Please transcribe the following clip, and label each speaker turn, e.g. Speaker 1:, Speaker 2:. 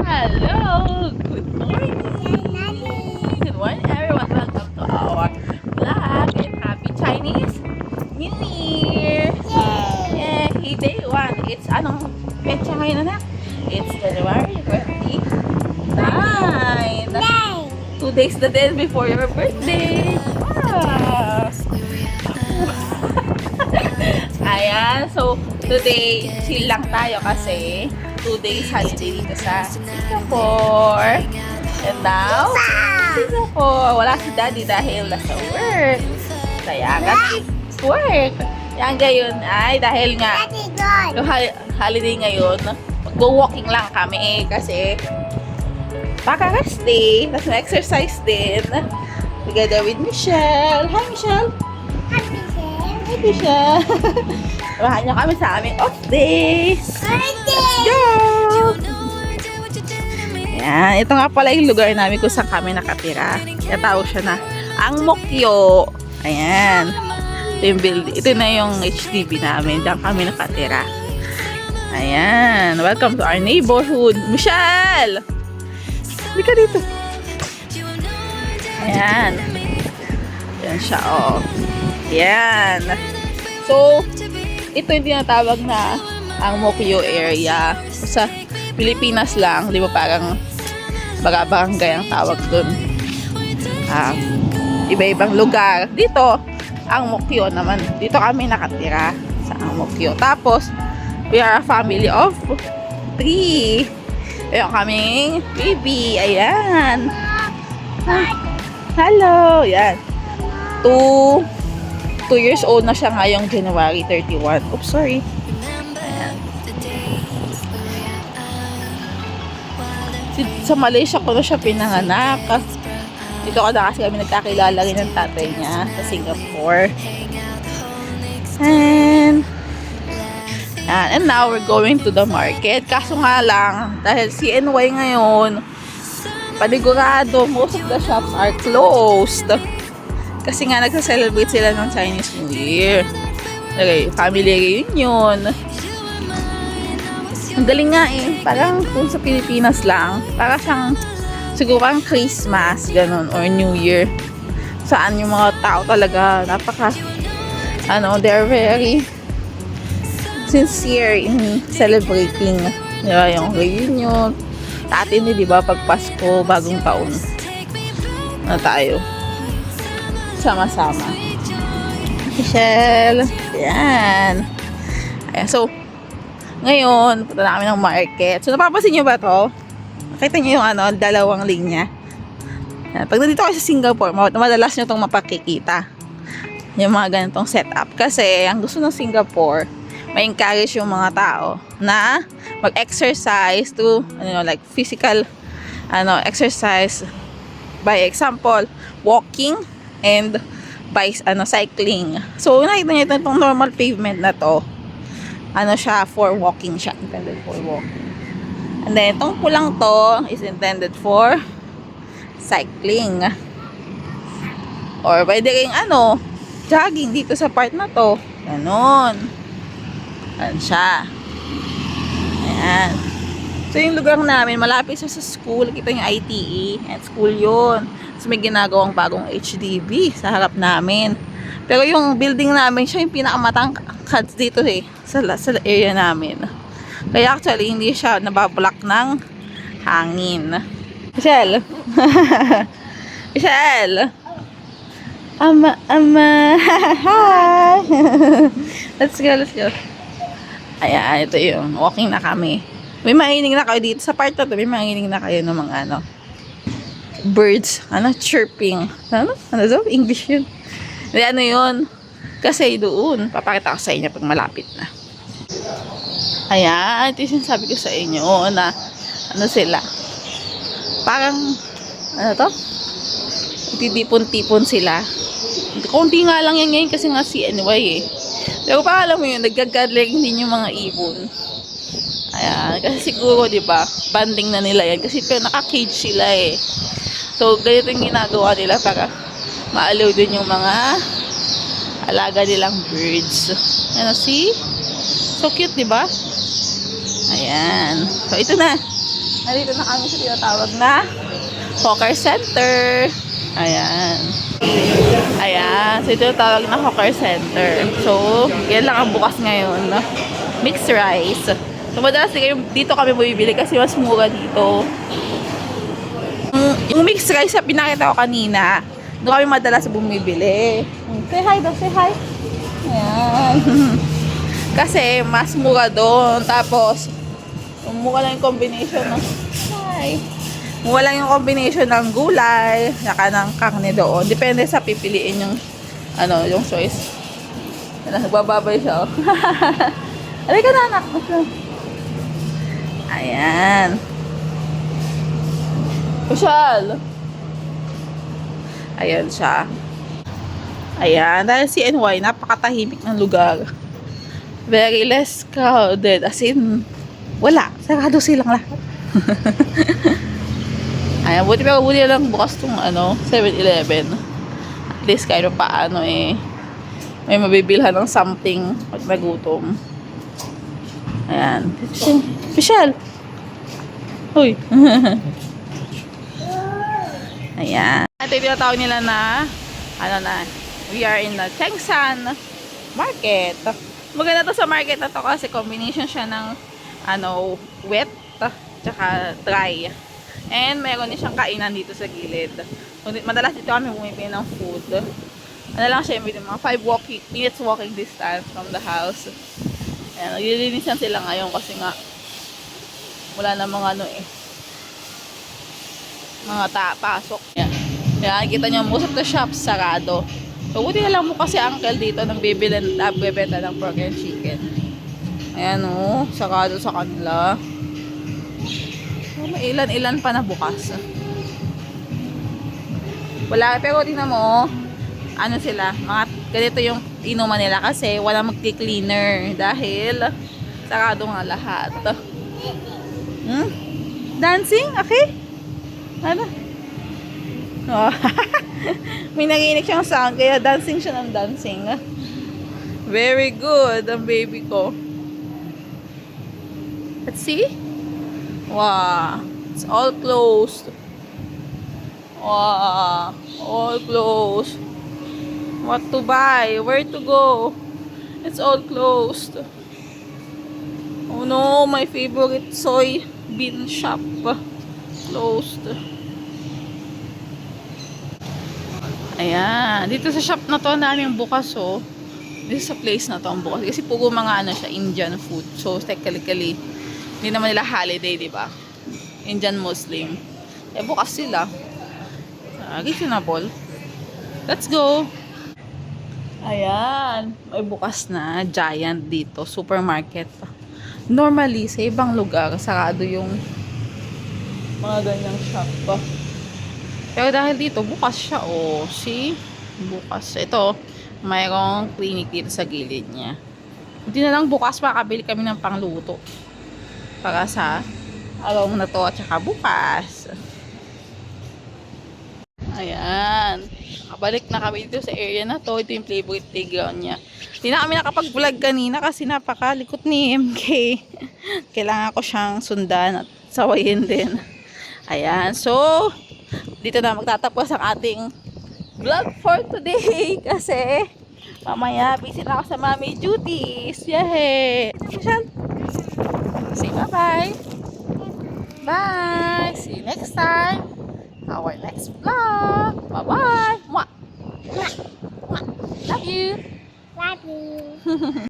Speaker 1: Hello! Good morning! Good morning everyone! Welcome to our vlog and happy Chinese New Year! Yay! Day 1. It's anong petsa ngayon anak? It's January 29! 2 days na din before your birthday! Wow! Ayan, so today chill lang tayo kasi 2 days holiday dito sa Singapore. And now, Singapore. Wala si Daddy dahil nasa work. Kaya nga work. Yan gayon ay dahil nga yung holiday ngayon, mag-walking lang kami kasi paka-rest day. Tapos na-exercise din. Together with Michelle. Hi Michelle! Hi Michelle! Samahan niyo kami sa aming off day. Let's go! Yan. Ito nga pala yung lugar namin kung saan kami nakatira. Kaya tawag siya na Ang Mokyo. Ayan. Ito yung building. Ito na yung HDB namin. Diyan kami nakatira. Ayan. Welcome to our neighborhood. Michelle! Hindi ka dito. Ayan. Ayan siya, oh. Ayan. So, ito yung tinatawag na ang Mokyo area. Sa Pilipinas lang, di ba parang barangay ang tawag dun. Iba-ibang lugar. Dito, ang Mokyo naman. Dito kami nakatira sa ang Mokyo. Tapos, we are a family of 3. Ayun kaming baby. Ayan. Hello. Ayan. 2 years old na siya ngayong January 31. Oops, sorry. Ayan. Sa Malaysia ko na siya pinanganak. Dito ko na kasi kami nagkakilala rin ng tatay niya sa Singapore. And now we're going to the market. Kaso nga lang, dahil CNY ngayon, panigurado, most of the shops are closed. Kasi nga nagsa-celebrate sila ng Chinese New Year. Okay, family reunion. Ang galing nga eh. Parang kung sa Pilipinas lang, parang siyang siguro ang Christmas, ganun, or New Year. Saan yung mga tao talaga, they're very sincere in celebrating, diba, yung reunion. Sa atin, di ba, pag Pasko, bagong taon, na tayo sama-sama. Michelle. Yan. Ayan. So, ngayon, punta namin ng market. So, napapansin nyo ba to? Nakita nyo yung dalawang linya. Yan. Pag nandito kayo sa Singapore, madalas nyo itong mapakikita. Yung mga ganitong setup. Kasi, ang gusto ng Singapore, may encourage yung mga tao na mag-exercise to, like physical, exercise. By example, walking, and by cycling. So, nakita niyo itong normal pavement na to. Siya, for walking siya. Intended for walking. And then, itong pulang to is intended for cycling. Or pwede rin jogging dito sa part na to. Ganon. Ayan siya. Ayan. So, yung lugar namin, malapit siya sa school. Kita yung ITE. And school yun. So, may ginagawang bagong HDB sa harap namin. Pero yung building namin, siya yung pinakamatangkad dito eh. Sa area namin. Kaya actually, hindi siya nabablock ng hangin. Michelle! Michelle! Ama! Hi! Let's go. Ayan, ito yung walking na kami. May manginig na kayo dito. Sa part na to, may manginig na kayo ng mga birds. Chirping. English yun. Yun. Kasi doon, papakita ko sa inyo pag malapit na. Ayan, ito yung sabi ko sa inyo na sila. Parang, titipon-tipon sila. Kunti nga lang yan ngayon kasi nga CNY eh. Pero pa alam mo yun, nagagaling din yung mga ibon. Ayan, kasi siguro, di ba, banding na nila yan. Kasi pero naka-cage sila eh. So, ganito yung ginagawa nila para maalaw din yung mga alaga nilang birds. See? So cute, di ba? Ayan. So, ito na. Nandito na kami sa tinatawag na Hawker Center. Ayan. Ayan. So, ito yung tawag na Hawker Center. So, yan lang ang bukas ngayon. Mixed rice. So, madalas dito kami bumibili kasi mas mura dito. Yung mixed rice na pinakita ko kanina, doon kami madalas bumibili. Say hi daw, say hi. Ayan. Kasi mas mura doon. Tapos, mura lang yung combination ng mura lang yung combination ng gulay, saka ng karne doon. Depende sa pipiliin yung yung choice. Nagbababay siya. Alay ka na, anak. Ayan. Kusyal. Ayan siya. Ayan. Dahil CNY, napakatahimik ng lugar. Very less crowded. As in, wala. Sarado silang lahat. Ayan. Buti lang bukas tong 7-Eleven. At least kahit paano may mabibilhan ng something pag nagutom. Ayan. Michelle! Uy! Ayan. Ito yung tinatawag nila na we are in the Chengsan Market. Maganda to sa market na to kasi combination siya ng wet tsaka dry. And meron din siyang kainan dito sa gilid. Madalas dito kami bumibili ng food. Lang siya, mga 5 minutes walking distance from the house. Ayan, naglilinisan sila ngayon kasi nga wala na mga mga pasok. Ayan. Kaya nakikita nyo, most of the shops sarado. So, buti na lang mo kasi uncle dito nang bebenta ng pork and chicken. Ayan sarado sa kanila. May ilan pa na bukas. Wala, pero tingnan mo, sila, ganito yung inuman nila kasi wala magki-cleaner dahil sarado nga lahat. Dancing? Okay? Oh. May nagiinig siyang sound kaya dancing siya ng dancing. Very good ang baby ko. Let's see. Wow. It's all closed. Wow. All closed. What to buy? Where to go? It's all closed. Oh no, my favorite soy bean shop. Closed. Ayan. Dito sa shop na to, namin bukas Dito sa place na to ang bukas. Kasi puro mga siya, Indian food. So, technically, hindi naman nila holiday, di ba? Indian Muslim. Bukas sila. Reasonable. Let's go! Ayan. May bukas na Giant dito. Supermarket. Normally, sa ibang lugar, sarado yung mga ganyang shop. Pero dahil dito, bukas siya. See? Bukas. Ito, mayroong clinic dito sa gilid niya. Hindi na lang bukas, makabili kami ng pangluto. Para sa araw na to at saka bukas. Ayan. Nakabalik na kami dito sa area na to. Ito yung favorite playground niya. Hindi na kami nakapag-vlog kanina kasi napakalikot ni MK. Kailangan ko siyang sundan at sawayin din. Ayan. So, dito na magtatapos ang ating vlog for today. Kasi, mamaya busy na ako sa mommy duties. Yay! Say bye-bye. Bye! See you next time. Our next vlog. Bye-bye. Mwah! Mwah! Mwah! Love you.
Speaker 2: Love you.